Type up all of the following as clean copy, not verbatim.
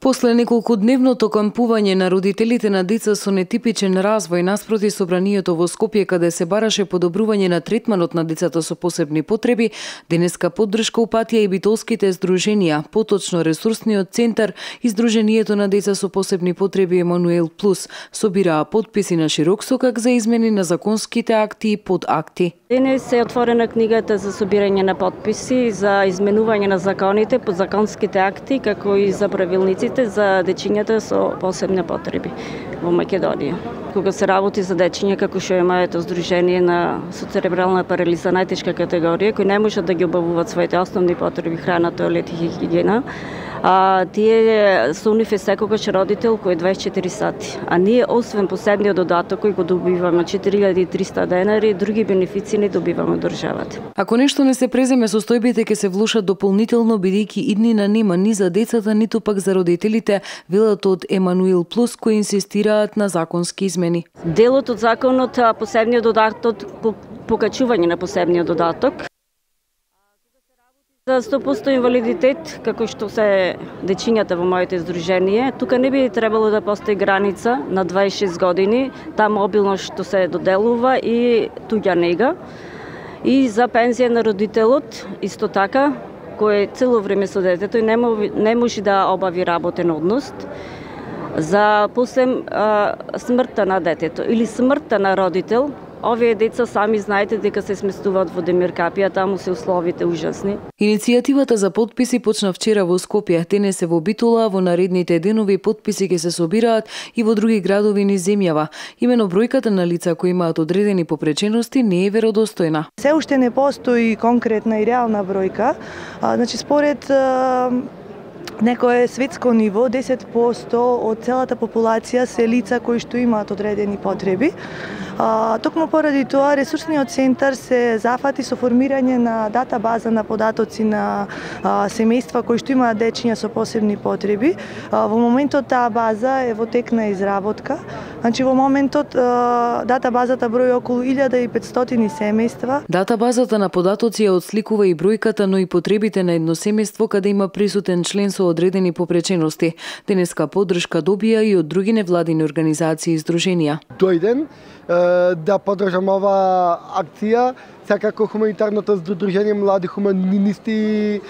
После неколкудневното кампување на родителите на деца со нетипичен развој наспроти собранието во Скопје, каде се бараше подобрување на третманот на децата со посебни потреби, денеска поддршка упатија и битолските здруженија, поточно ресурсниот центар и Здруженијето на деца со посебни потреби Емануел Плюс, собираа подписи на широк сокак за измени на законските акти и подакти. Денес е отворена книгата за собирање на подписи за изменување на законите, подзаконските акти, како и за правилниците за дечињата со посебни потреби во Македонија. Кога се работи за дечиња како што е моето здружение со церебрална парализа најтешка категорија, кои не можат да ги обавуваат своите основни потреби, храна, тоалет и хигиена, тие со нив е секогаш родител кој е 24 сати. А ние, освен посебниот додаток кој го добиваме 4300 денари, други бенефиции не добиваме од државата. Ако нешто не се преземе, состојбите ќе се влошат дополнително, бидејќи иднина нема ни за децата, ниту пак за родителите, велат од Емануел Плюс, кои инсистираат на законски измени. Делот од законот, посебниот додаток, покачување на посебниот додаток, за 100% инвалидитет, како што се дечињата во моите здружение, тука не би требало да постои граница на 26 години, таа мобилност што се доделува и туѓа нега. И за пензија на родителот, исто така, кој цело време со детето и не може да обави работен однос, за после смртта на детето или смртта на родител. Овие деца сами знаете дека се сместуваат во Демиркапија, таму се условите ужасни. Иницијативата за подписи почна вчера во Скопје, денес е во Битола, во наредните денови подписи ќе се собираат и во други градови низ земјава. Имено бројката на лица кои имаат одредени попречености не е веродостојна. Се уште не постои конкретна и реална бројка. Значи според некое светско ниво, 10% од целата популација се лица кои што имаат одредени потреби. Токму поради тоа, ресурсниот центар се зафати со формирање на датабаза на податоци на семејства кои што имаат дечиња со посебни потреби. Во моментот таа база е во тек на изработка. Значи во моментот датабазата брои околу 1500 семејства. Датабазата на податоци ја отсликува и бројката, но и потребите на едно семејство каде има присутен член со одредени попречености. Денеска поддршка добија и од други невладини организации и здруженија. Дојден да поддржам ова акција, секако хуманитарното здружение млади хуманисти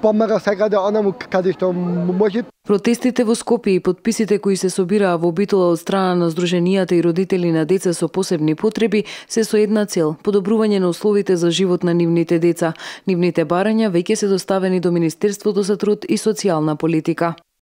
помага сега да онаму каде што може. Протестите во Скопје и подписите кои се собираа во Битола од страна на здруженијата и родители на деца со посебни потреби се со една цел – подобрување на условите за живот на нивните деца. Нивните барања веќе се доставени до Министерството за труд и социјална политика.